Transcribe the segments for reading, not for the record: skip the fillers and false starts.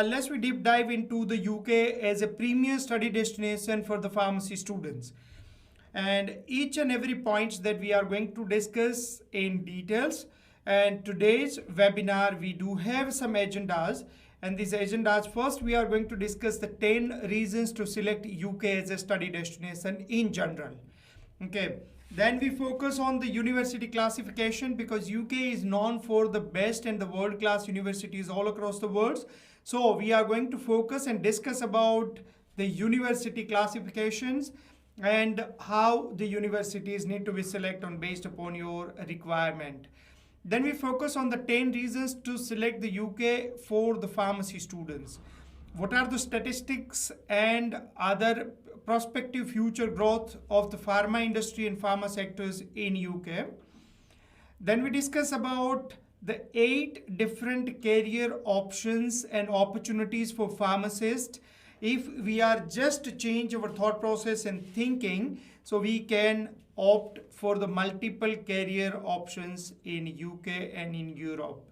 Let's we deep dive into the UK as a premier study destination for the pharmacy students. And each and every point that we are going to discuss in details. And today's webinar, we do have some agendas. And these agendas, first we are going to discuss the 10 reasons to select UK as a study destination in general. Okay. Then we focus on the university classification because UK is known for the best and the world-class universities all across the world. So we are going to focus and discuss about the university classifications and how the universities need to be selected on based upon your requirement. Then we focus on the 10 reasons to select the UK for the pharmacy students. What are the statistics and other prospective future growth of the pharma industry and pharma sectors in UK? Then we discuss about the 8 different career options and opportunities for pharmacists. If we are just to change our thought process and thinking, so we can opt for the multiple career options in UK and in Europe.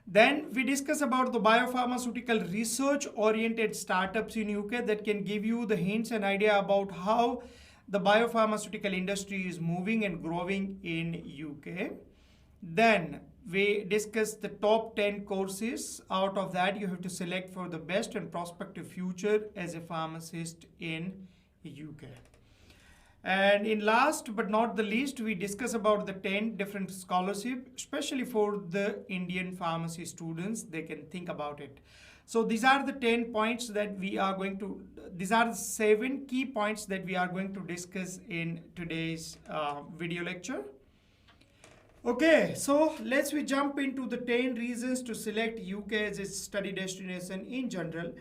Then we discuss about the biopharmaceutical research oriented startups in UK that can give you the hints and idea about how the biopharmaceutical industry is moving and growing in UK. Then we discuss the top 10 courses. Out of that, you have to select for the best and prospective future as a pharmacist in UK. And in last but not the least, we discuss about the 10 different scholarship, especially for the Indian pharmacy students. They can think about it. So these are the 10 points that we are going to, these are the 7 key points that we are going to discuss in today's video lecture. Okay, so let's we jump into the 10 reasons to select UK as a study destination in general.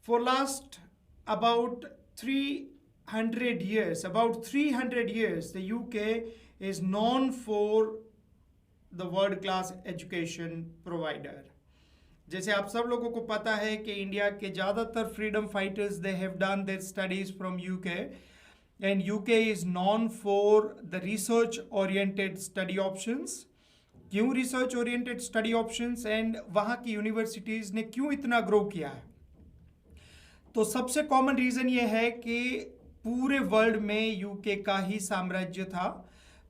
For last about 300 years, the UK is known for the world class education provider. जैसे आप सब लोगों को पता है कि India के ज़्यादातर freedom fighters they have done their studies from UK. And UK is known for the research oriented study options. क्यों research oriented study options and वहाँ की universities ने क्यों इतना grow किया है? तो सबसे common reason ये है कि पूरे वर्ल्ड में यूके का ही साम्राज्य था.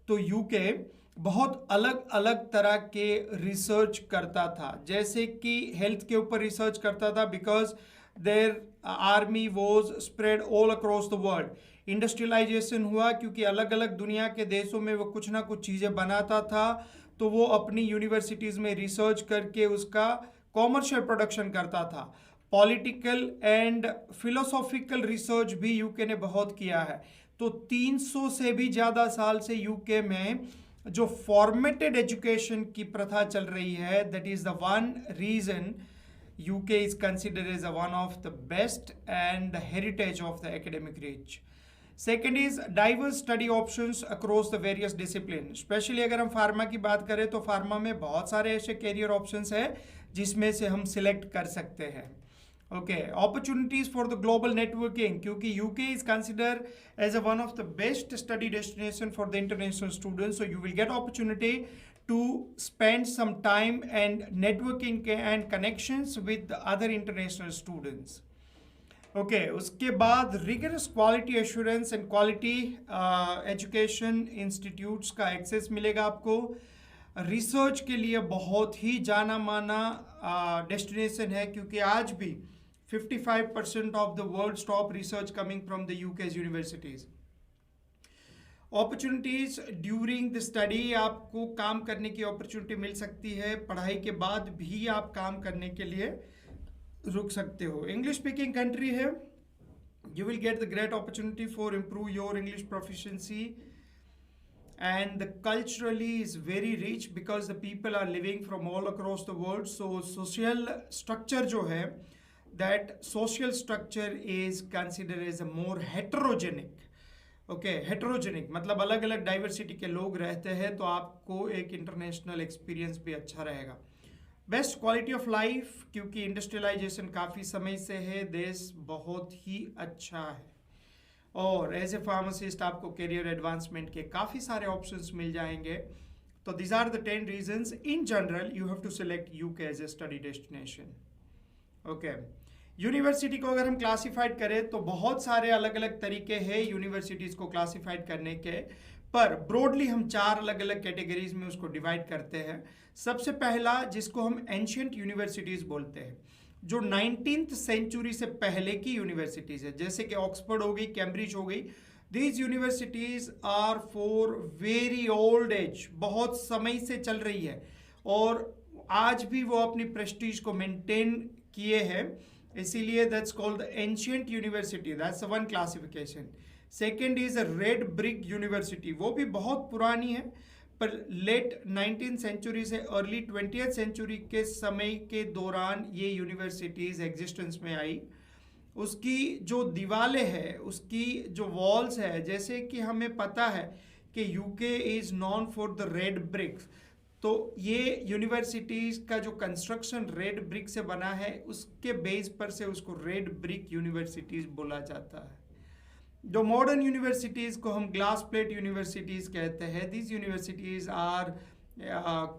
तो यूके बहुत अलग अलग तरह के रिसर्च करता था. जैसे कि हेल्थ के ऊपर रिसर्च करता था because there army was spread all across the world. Industrialization हुआ क्योंकि अलग अलग दुनिया के देशों में वो कुछ ना कुछ चीज़ें बनाता था. तो वो अपनी यूनिवर्सिटीज़ में रिसर्च करके उसका कॉमर्शियल प्रोडक्शन करता था. पॉलिटिकल एंड फिलोसॉफिकल रिसर्च भी यूके ने बहुत किया है. तो 300 से भी ज़्यादा साल से यूके में जो फॉर्मेटेड एजुकेशन की प्रथा चल रही है, that is the one reason UK is considered as one of the best and the heritage of the academic rich. Second is diverse study options across the various discipline. Specially अगर हम pharma की बात करें तो pharma में बहुत सारे ऐसे कैरियर ऑप्शंस हैं जिसमें से हम सिलेक्ट कर सकते हैं. Okay, opportunities for the global networking क्योंकि UK is considered as one of the best study destination for the international students. So you will get opportunity to spend some time and networking and connections with the other international students. Okay, उसके बाद rigorous quality assurance and quality education institutes का access मिलेगा आपको. Research के लिए बहुत ही जाना माना डेस्टिनेशन है क्योंकि आज भी 55% of the world's top research coming from the UK's universities. Opportunities during the study, आपको काम करने की अपॉर्चुनिटी मिल सकती है. पढ़ाई के बाद भी आप काम करने के लिए रुक सकते हो. इंग्लिश स्पीकिंग कंट्री है. You will get the great opportunity for improve your English proficiency. And the culturally is very rich because the people are living from all across the world. So social structure जो है, that social structure is considered as a more heterogenic. Okay, heterogenic मतलब अलग अलग diversity के लोग रहते हैं तो आपको एक इंटरनेशनल एक्सपीरियंस भी अच्छा रहेगा. बेस्ट क्वालिटी ऑफ लाइफ क्योंकि इंडस्ट्रियलाइजेशन काफ़ी समय से है, देश बहुत ही अच्छा है. और एज ए फार्मासिस्ट आपको करियर एडवांसमेंट के काफ़ी सारे ऑप्शंस मिल जाएंगे. So these are the 10 reasons in general you have to select UK as a study destination. Okay, university को अगर हम क्लासिफाइड करें तो बहुत सारे अलग अलग तरीके हैं यूनिवर्सिटीज़ को क्लासिफाइड करने के, पर ब्रॉडली हम 4 अलग अलग कैटेगरीज में उसको डिवाइड करते हैं। सबसे पहला, जिसको हम एंशियंट यूनिवर्सिटीज़ बोलते हैं, जो 19th सेंचुरी से पहले की यूनिवर्सिटीज़ है, जैसे कि ऑक्सफोर्ड हो गई, कैम्ब्रिज हो गई। These universities are for very old age, बहुत समय से चल रही है और आज भी वो अपनी प्रेस्टीज को मेंटेन किए हैं, इसीलिए that's called the ancient university, that's one classification. Second is a red brick university, वो भी बहुत पुरानी है, पर लेट 19th सेंचुरी से अर्ली 20th सेंचुरी के समय के दौरान ये यूनिवर्सिटीज़ एग्जिस्टेंस में आई। उसकी जो दीवारें हैं, उसकी जो वॉल्स है, जैसे कि हमें पता है कि UK is non for the red bricks, तो ये यूनिवर्सिटीज़ का जो कंस्ट्रक्शन रेड ब्रिक से बना है, उसके बेस पर से उसको रेड ब्रिक यूनिवर्सिटीज़ बोला जाता है। जो मॉडर्न यूनिवर्सिटीज़ को हम ग्लास प्लेट यूनिवर्सिटीज़ कहते हैं, this universities are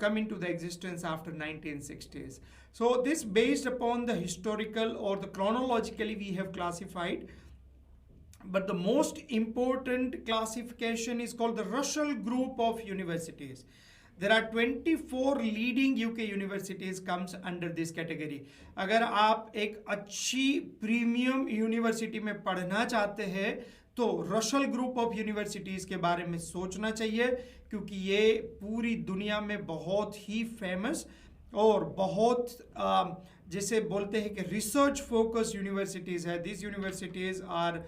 come into the existence after 1960s. So this based upon the historical or the chronologically we have classified, but the most important classification is called the Russell Group of Universities. There are 24 leading UK universities comes under this category. अगर आप एक अच्छी premium university में पढ़ना चाहते हैं तो रशल group of universities के बारे में सोचना चाहिए, क्योंकि ये पूरी दुनिया में बहुत ही फेमस और बहुत जैसे बोलते हैं कि रिसर्च फोकस यूनिवर्सिटीज़ है। This universities are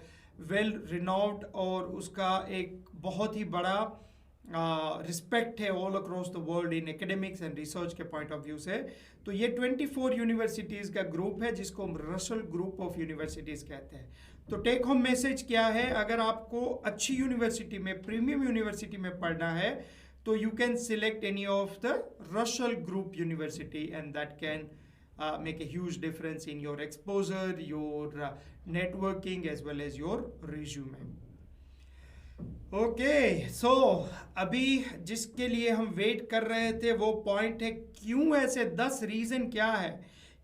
well renowned और उसका एक बहुत ही बड़ा रिस्पेक्ट है all across the world in academics and research के पॉइंट ऑफ व्यू से। तो ये 24 यूनिवर्सिटीज़ का ग्रुप है जिसको हम रशल ग्रुप ऑफ यूनिवर्सिटीज़ कहते हैं। तो टेक होम मैसेज क्या है, अगर आपको अच्छी यूनिवर्सिटी में, प्रीमियम यूनिवर्सिटी में पढ़ना है तो you can select any of the रशल group university and that can make a huge difference in your exposure, your networking as well as your resume. Okay, so अभी जिसके लिए हम वेट कर रहे थे वो पॉइंट है, क्यों ऐसे 10 रीज़न क्या है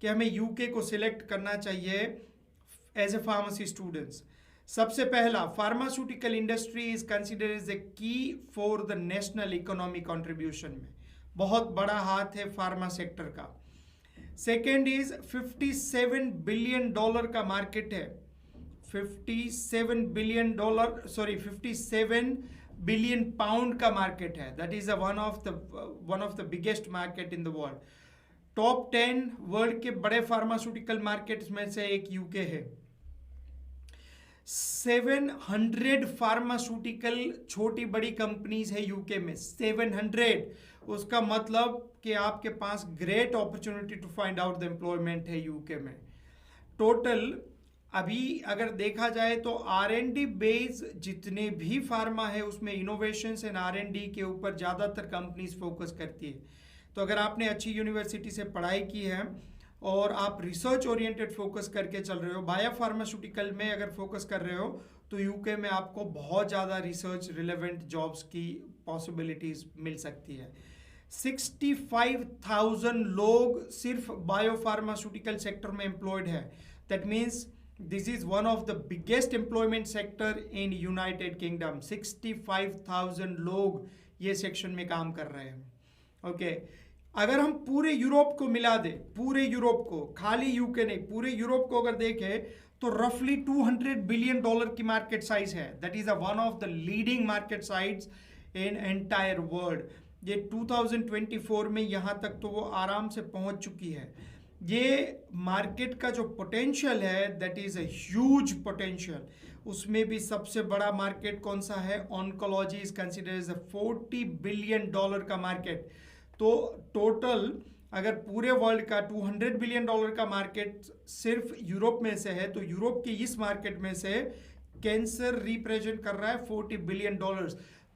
कि हमें यूके को सिलेक्ट करना चाहिए एज ए फार्मेसी स्टूडेंट्स। सबसे पहला, pharmaceutical industry is considered as a key for the national economy contribution में, बहुत बड़ा हाथ है फार्मा सेक्टर का। सेकेंड इज $57 बिलियन का मार्केट है, $57 बिलियन पाउंड का मार्केट है। That is one of the biggest market in the world. Top 10 world के बड़े फार्मास्यूटिकल मार्केट्स में से एक यूके है। 700 फार्मास्यूटिकल छोटी बड़ी कंपनीज है यूके में, 700। उसका मतलब कि आपके पास great opportunity to find out the employment है यूके में। टोटल अभी अगर देखा जाए तो R&D बेस जितने भी फार्मा है उसमें इनोवेशंस एंड R&D के ऊपर ज़्यादातर कंपनीज फोकस करती है। तो अगर आपने अच्छी यूनिवर्सिटी से पढ़ाई की है और आप रिसर्च ओरिएंटेड फोकस करके चल रहे हो, बायो फार्मास्यूटिकल में अगर फोकस कर रहे हो, तो यूके में आपको बहुत ज़्यादा रिसर्च रिलेवेंट जॉब्स की पॉसिबिलिटीज़ मिल सकती है। 65,000 लोग सिर्फ बायो फार्मास्यूटिकल सेक्टर में एम्प्लॉयड है। That means this is one of the biggest employment sector in United kingdom. 65,000 लोग ये सेक्शन में काम कर रहे हैं। ओके, अगर हम पूरे यूरोप को मिला दें, पूरे यूरोप को, खाली यूके नहीं, पूरे यूरोप को अगर देखें तो रफली $200 बिलियन की मार्केट साइज है। That is one of the leading market size in entire world. ये 2024 में यहाँ तक तो वो आराम से पहुँच चुकी है। ये मार्केट का जो पोटेंशियल है that is a huge potential. उसमें भी सबसे बड़ा मार्केट कौन सा है, oncology is considered as a $40 billion का मार्केट। तो टोटल अगर पूरे वर्ल्ड का $200 बिलियन का मार्केट सिर्फ यूरोप में से है, तो यूरोप के इस मार्केट में से कैंसर रिप्रेजेंट कर रहा है $40 बिलियन।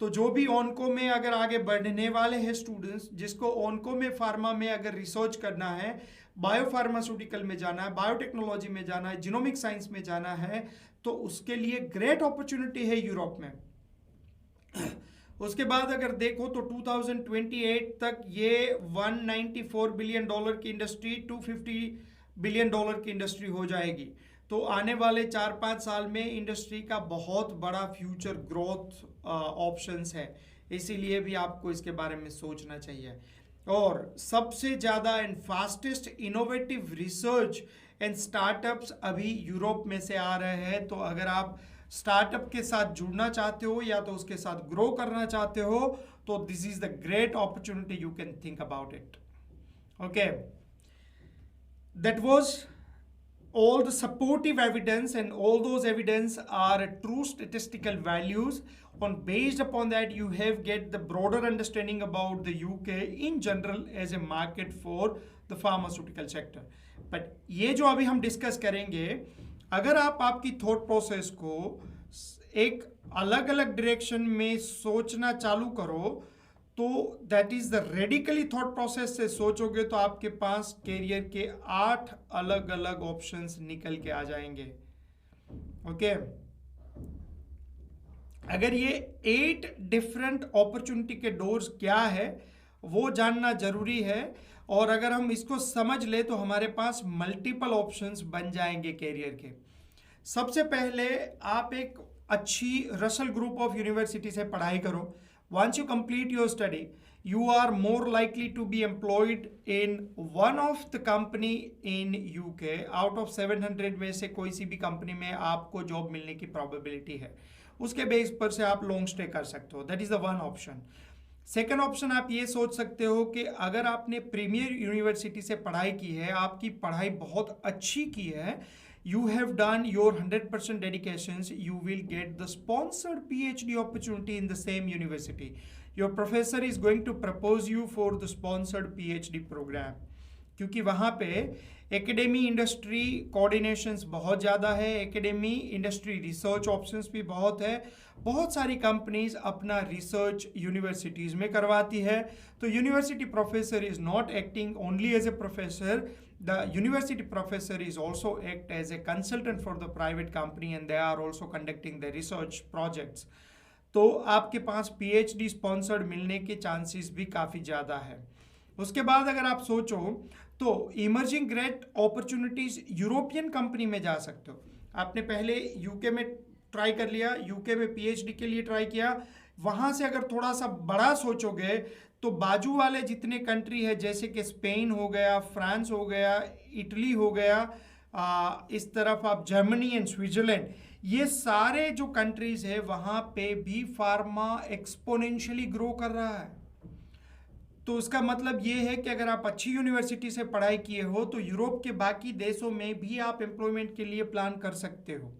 तो जो भी ऑनको में अगर आगे बढ़ने वाले हैं स्टूडेंट्स, जिसको ऑनको में फार्मा में अगर रिसर्च करना है, बायो फार्मास्यूटिकल में जाना है, बायोटेक्नोलॉजी में जाना है, जीनोमिक साइंस में जाना है, तो उसके लिए ग्रेट अपॉर्चुनिटी है यूरोप में। उसके बाद अगर देखो तो 2028 तक ये $194 बिलियन की इंडस्ट्री, $250 बिलियन डॉलर की इंडस्ट्री हो जाएगी। तो आने वाले 4-5 साल में इंडस्ट्री का बहुत बड़ा फ्यूचर ग्रोथ ऑप्शंस है, इसीलिए भी आपको इसके बारे में सोचना चाहिए। और सबसे ज़्यादा and fastest innovative research and startups अभी यूरोप में से आ रहे हैं। तो अगर आप स्टार्टअप के साथ जुड़ना चाहते हो या तो उसके साथ ग्रो करना चाहते हो, तो this is the great opportunity, you can think about it. Okay, that was all the supportive evidence, and all those evidence are true statistical values. Based upon that, you have get the broader understanding about the UK in general as a market for the pharmaceutical sector. But ये जो अभी हम discuss करेंगे, अगर आप आपकी thought process को एक अलग अलग डायरेक्शन में सोचना चालू करो, तो that is the radically thought process से सोचोगे तो आपके पास कैरियर के 8 अलग अलग ऑप्शंस निकल के आ जाएंगे। ओके, अगर ये 8 डिफरेंट अपॉर्चुनिटी के डोर्स क्या है वो जानना जरूरी है, और अगर हम इसको समझ ले तो हमारे पास मल्टीपल ऑप्शंस बन जाएंगे कैरियर के। सबसे पहले आप एक अच्छी रसल ग्रुप ऑफ यूनिवर्सिटी से पढ़ाई करो। Once you complete your study, you are more likely to be employed in one of the company in UK. Out of 700 में से कोई सी भी कंपनी में आपको जॉब मिलने की प्रोबेबिलिटी है, उसके बेस पर से आप लॉन्ग स्टे कर सकते हो। That is the one option. Second option आप ये सोच सकते हो कि अगर आपने प्रीमियर यूनिवर्सिटी से पढ़ाई की है, आपकी पढ़ाई बहुत अच्छी की है, you have done your 100% dedications, you will get the sponsored PhD opportunity in the same university. Your professor is going to propose you for the sponsored PhD program, क्योंकि वहाँ पे एकेडमी इंडस्ट्री कोऑर्डिनेशंस बहुत ज़्यादा है, academy industry research options भी बहुत है। बहुत सारी कंपनीज अपना रिसर्च यूनिवर्सिटीज़ में करवाती है। तो university professor is not acting only as a professor, the university professor is also act as a consultant for the private company, and they are also conducting the research projects. तो आपके पास PhD sponsored मिलने के chances भी काफ़ी ज़्यादा है। उसके बाद अगर आप सोचो तो emerging great opportunities European company में जा सकते हो। आपने पहले यूके में ट्राई कर लिया, यूके में PhD के लिए ट्राई किया, वहाँ से अगर थोड़ा सा बड़ा सोचोगे तो बाजू वाले जितने कंट्री है, जैसे कि स्पेन हो गया, फ्रांस हो गया, इटली हो गया, इस तरफ आप जर्मनी एंड स्विट्जरलैंड, ये सारे जो कंट्रीज है वहाँ पे भी फार्मा एक्सपोनेंशियली ग्रो कर रहा है। तो उसका मतलब ये है कि अगर आप अच्छी यूनिवर्सिटी से पढ़ाई किए हो तो यूरोप के बाकी देशों में भी आप एम्प्लॉयमेंट के लिए प्लान कर सकते हो।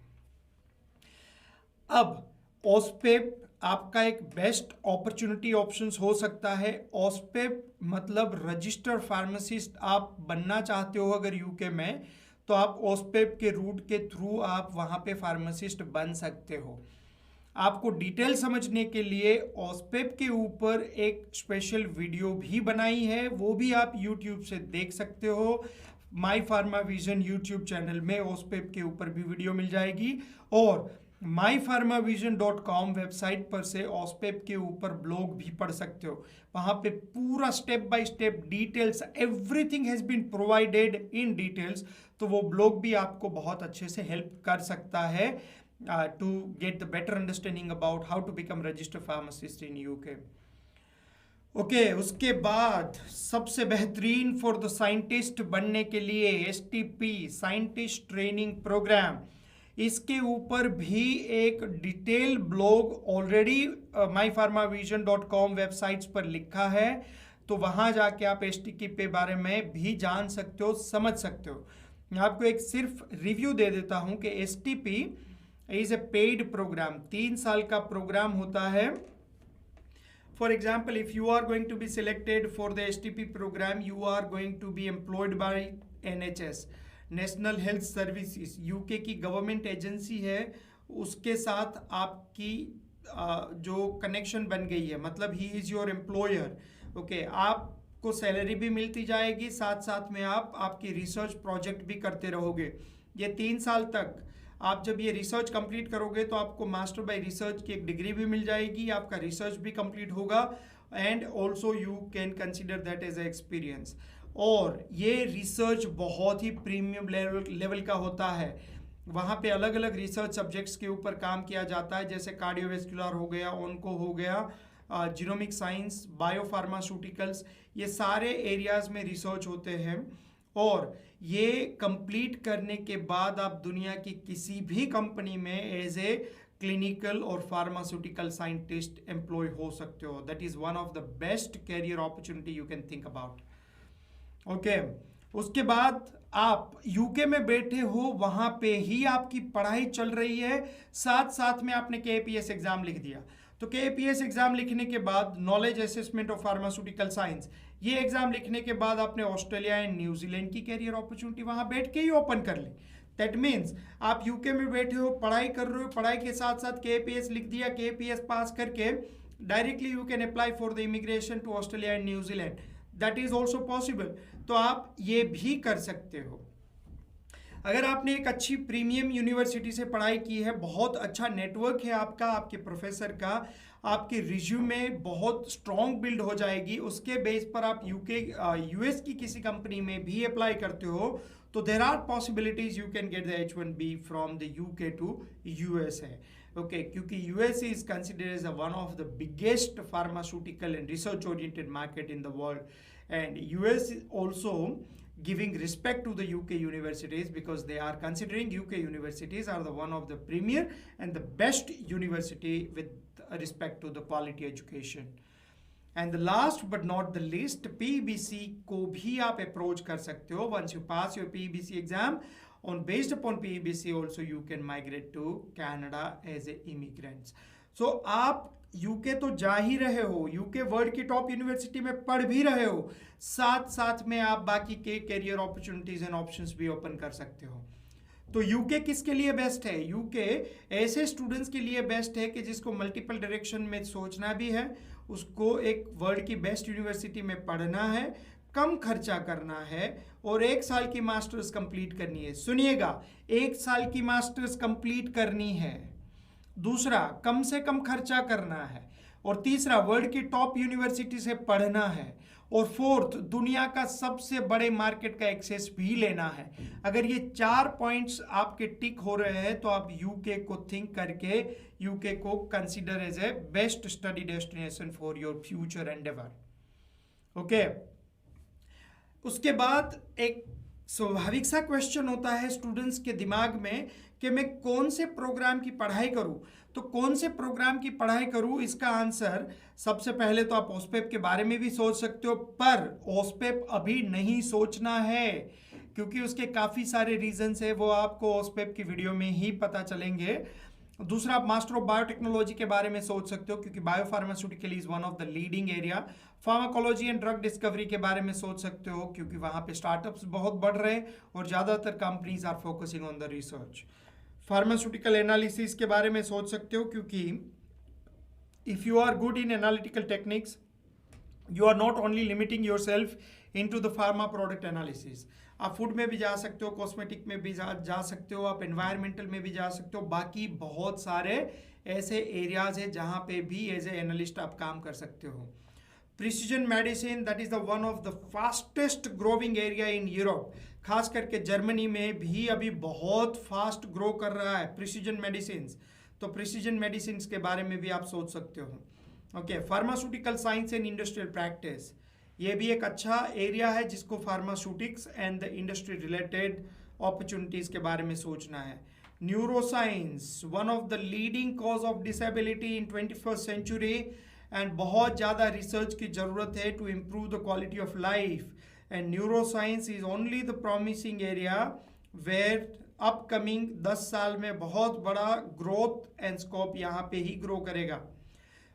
अब ऑस्पेप आपका एक बेस्ट अपॉर्चुनिटी ऑप्शंस हो सकता है। ऑस्पेप मतलब रजिस्टर्ड फार्मासिस्ट आप बनना चाहते हो अगर यूके में, तो आप ऑस्पेप के रूट के थ्रू आप वहाँ पे फार्मासिस्ट बन सकते हो। आपको डिटेल समझने के लिए ऑस्पेप के ऊपर एक स्पेशल वीडियो भी बनाई है, वो भी आप यूट्यूब से देख सकते हो। माई फार्मा विजन यूट्यूब चैनल में ऑस्पेप के ऊपर भी वीडियो मिल जाएगी, और mypharmavision.com वेबसाइट पर से ऑस्पेप के ऊपर ब्लॉग भी पढ़ सकते हो। वहाँ पे पूरा step by step details, everything has been provided in details. तो वो ब्लॉग भी आपको बहुत अच्छे से हेल्प कर सकता है to get the better understanding about how to become registered pharmacist in UK. Okay, उसके बाद सबसे बेहतरीन फॉर द साइंटिस्ट बनने के लिए STP साइंटिस्ट ट्रेनिंग प्रोग्राम, इसके ऊपर भी एक detail blog already mypharmavision.com websites पर लिखा है। तो वहाँ जाके आप STP के बारे में भी जान सकते हो, समझ सकते हो। मैं आपको एक सिर्फ रिव्यू दे देता हूँ कि STP is a paid program, 3 साल का प्रोग्राम होता है। For example, if you are going to be selected for the STP program, you are going to be employed by NHS, national health services, UK की government agency है, उसके साथ आपकी जो कनेक्शन बन गई है, मतलब he is your employer. Okay, आपको सैलरी भी मिलती जाएगी, साथ साथ में आप आपकी रिसर्च प्रोजेक्ट भी करते रहोगे। ये 3 साल तक आप जब ये रिसर्च कंप्लीट करोगे तो आपको मास्टर बाय रिसर्च की एक डिग्री भी मिल जाएगी, आपका रिसर्च भी कंप्लीट होगा, and also you can consider that as a experience. और ये रिसर्च बहुत ही प्रीमियम लेवल का होता है। वहाँ पे अलग अलग रिसर्च सब्जेक्ट्स के ऊपर काम किया जाता है, जैसे कार्डियोवेस्कुलर हो गया, ऑन्को हो गया, जीनोमिक साइंस, बायोफार्मास्यूटिकल्स, ये सारे एरियाज में रिसर्च होते हैं। और ये कंप्लीट करने के बाद आप दुनिया की किसी भी कंपनी में एज ए क्लिनिकल और फार्मास्यूटिकल साइंटिस्ट एम्प्लॉय हो सकते हो। That is one of the best career opportunity you can think about. Okay, उसके बाद आप यूके में बैठे हो, वहां पे ही आपकी पढ़ाई चल रही है, साथ साथ में आपने केपीएस एग्जाम लिख दिया। तो केपीएस एग्जाम लिखने के बाद knowledge assessment of pharmaceutical science, ये एग्जाम लिखने के बाद आपने ऑस्ट्रेलिया एंड न्यूजीलैंड की कैरियर अपॉर्चुनिटी वहां बैठ के ही ओपन कर ली। दैट मीन्स आप यूके में बैठे हो, पढ़ाई कर रहे हो, पढ़ाई के साथ साथ केपीएस लिख दिया, केपीएस पास करके directly you can apply for the immigration to Australia and New Zealand. That is also possible. तो आप ये भी कर सकते हो। अगर आपने एक अच्छी प्रीमियम यूनिवर्सिटी से पढ़ाई की है, बहुत अच्छा नेटवर्क है आपका, आपके प्रोफेसर का, आपके रिज्यूमे बहुत स्ट्रॉन्ग बिल्ड हो जाएगी, उसके बेस पर आप यूएस की किसी कंपनी में भी अप्लाई करते हो, तो there are possibilities you can get the H1B from the UK to US है। ओके, क्योंकि US is considered as one of the biggest pharmaceutical and research oriented market in the world, and US is also giving respect to the UK universities because they are considering UK universities are the one of the premier and the best university with respect to the quality education. And the last but not the least, PBC को भी आप approach कर सकते हो। once you pass your PBC exam, on based upon PBC also you can migrate to Canada as a immigrants. So आप UK तो जा ही रहे हो, यूके वर्ल्ड की टॉप यूनिवर्सिटी में पढ़ भी रहे हो, साथ साथ में आप बाकी के कैरियर अपॉर्चुनिटीज एंड ऑप्शंस भी ओपन कर सकते हो। तो यूके किसके लिए बेस्ट है? यूके ऐसे स्टूडेंट्स के लिए बेस्ट है कि जिसको मल्टीपल डायरेक्शन में सोचना भी है, उसको एक वर्ल्ड की बेस्ट यूनिवर्सिटी में पढ़ना है, कम खर्चा करना है और 1 साल की मास्टर्स कंप्लीट करनी है। सुनिएगा, 1 साल की मास्टर्स कंप्लीट करनी है, दूसरा कम से कम खर्चा करना है, और तीसरा वर्ल्ड की टॉप यूनिवर्सिटी से पढ़ना है, और फोर्थ दुनिया का सबसे बड़े मार्केट का एक्सेस भी लेना है। अगर ये 4 पॉइंट्स आपके टिक हो रहे हैं तो आप यूके को थिंक करके यूके को consider as a best study destination for your future endeavour. Okay, उसके बाद एक स्वाभाविक सा क्वेश्चन होता है स्टूडेंट्स के दिमाग में कि मैं कौन से प्रोग्राम की पढ़ाई करूं। तो कौन से प्रोग्राम की पढ़ाई करूं, इसका आंसर सबसे पहले तो आप ओस्पेप के बारे में भी सोच सकते हो, पर ओस्पेप अभी नहीं सोचना है क्योंकि उसके काफ़ी सारे रीजंस है, वो आपको ओस्पेप की वीडियो में ही पता चलेंगे। दूसरा, आप मास्टर ऑफ बायोटेक्नोलॉजी के बारे में सोच सकते हो क्योंकि biopharmaceutical is one of the leading area. Pharmacology and drug discovery के बारे में सोच सकते हो क्योंकि वहाँ पे स्टार्टअप्स बहुत बढ़ रहे हैं और ज़्यादातर companies are focusing on the research. Pharmaceutical analysis के बारे में सोच सकते हो क्योंकि if you are good in analytical techniques you are not only limiting yourself into the pharma product analysis. आप फूड में भी जा सकते हो, कॉस्मेटिक में भी जा सकते हो, आप एनवायरमेंटल में भी जा सकते हो, बाकी बहुत सारे ऐसे एरियाज है जहाँ पे भी एज ए एनालिस्ट आप काम कर सकते हो। Precision medicine, that is the one of the fastest growing area in Europe, खास करके जर्मनी में भी अभी बहुत फास्ट ग्रो कर रहा है प्रिसीजन मेडिसिन। तो प्रिसीजन मेडिसिन के बारे में भी आप सोच सकते हो। Okay, pharmaceutical science and industrial practice, ये भी एक अच्छा एरिया है जिसको pharmaceutics and the industry related opportunities के बारे में सोचना है। Neuroscience, one of the leading cause of disability in 21st century, and बहुत ज़्यादा रिसर्च की ज़रूरत है to improve the quality of life, and neuroscience is only the promising area where upcoming 10 साल में बहुत बड़ा ग्रोथ एंड स्कोप यहाँ पे ही ग्रो करेगा।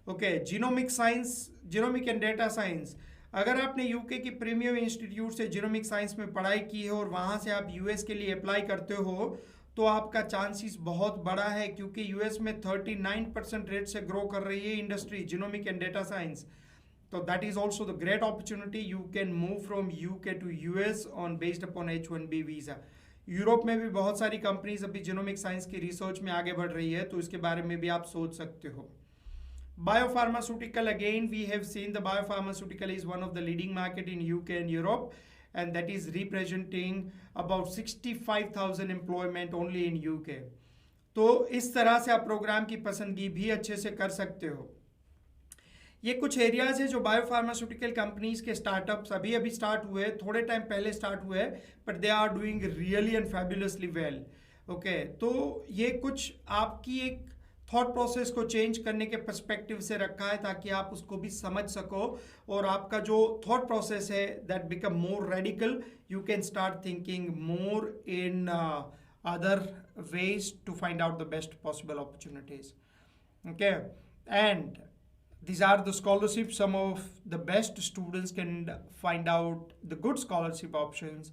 Okay, genomic science, genomic and data science, अगर आपने यूके की प्रीमियम इंस्टीट्यूट से जीनोमिक साइंस में पढ़ाई की है और वहाँ से आप यूएस के लिए अप्लाई करते हो तो आपका चांसेस बहुत बड़ा है क्योंकि यूएस में 39% रेट से ग्रो कर रही है industry genomic and data science. तो that is also the great opportunity, you can move from UK to US on based upon H1B visa. Europe में भी बहुत सारी कंपनीज अभी जीनोमिक साइंस की रिसर्च में आगे बढ़ रही है, तो इसके बारे में भी आप सोच सकते हो। Biopharmaceutical, again we have seen the biopharmaceutical is one of the leading market in UK and Europe, and that is representing about 65,000 employment only in UK. तो इस तरह से आप प्रोग्राम की पसंदगी भी अच्छे से कर सकते हो। ये कुछ एरियाज है जो बायोफार्मास्यूटिकल कंपनीज के स्टार्टअप्स अभी अभी स्टार्ट हुए, थोड़े टाइम पहले स्टार्ट हुए, but they are doing really and fabulously well. Okay, तो ये कुछ आपकी एक थॉट प्रोसेस को चेंज करने के पर्सपेक्टिव से रखा है ताकि आप उसको भी समझ सको और आपका जो थॉट प्रोसेस है that become more radical, you can start thinking more in other ways to find out the best possible opportunities. Okay, and these are the scholarships. Some of the best students can find out the good scholarship options,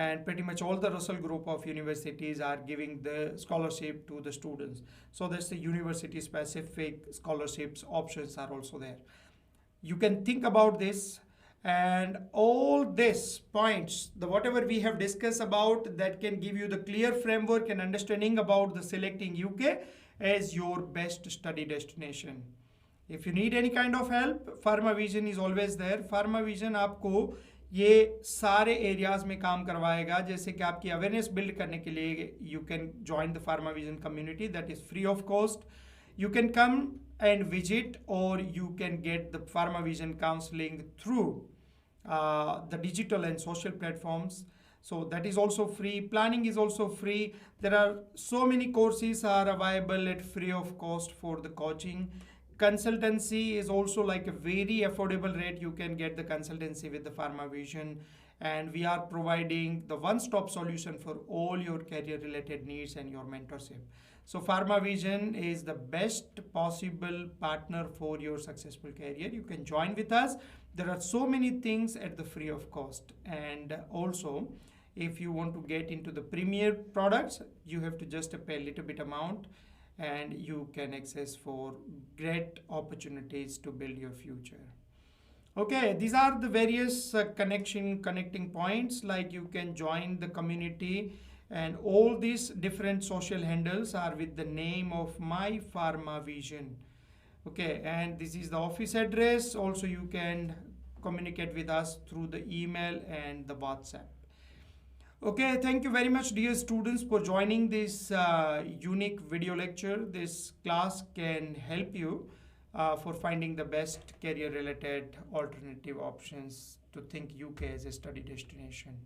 and pretty much all the Russell Group of universities are giving the scholarship to the students. So that's the university specific scholarships options are also there. You can think about this, and all these points, the whatever we have discussed about, that can give you the clear framework and understanding about the selecting UK as your best study destination. If you need any kind of help, PharmaVision is always there. PharmaVision आपको ये सारे areas में काम करवाएगा, जैसे कि आपकी awareness build करने के लिए you can join the PharmaVision community that is free of cost. You can come and visit, or you can get the PharmaVision counseling through the digital and social platforms. So that is also free. Planning is also free. There are so many courses are available at free of cost for the coaching. Consultancy is also like a very affordable rate. You can get the consultancy with the PharmaVision, and we are providing the one-stop solution for all your career related needs and your mentorship. So PharmaVision is the best possible partner for your successful career. You can join with us. There are so many things at the free of cost, and also if you want to get into the premier products, you have to just pay a little bit amount, and you can access for great opportunities to build your future. Okay, these are the various connecting points, like you can join the community, and all these different social handles are with the name of My PharmaVision. Okay, and this is the office address. Also, you can communicate with us through the email and the WhatsApp. Okay, thank you very much, dear students, for joining this unique video lecture. This class can help you for finding the best career related alternative options to think UK as a study destination.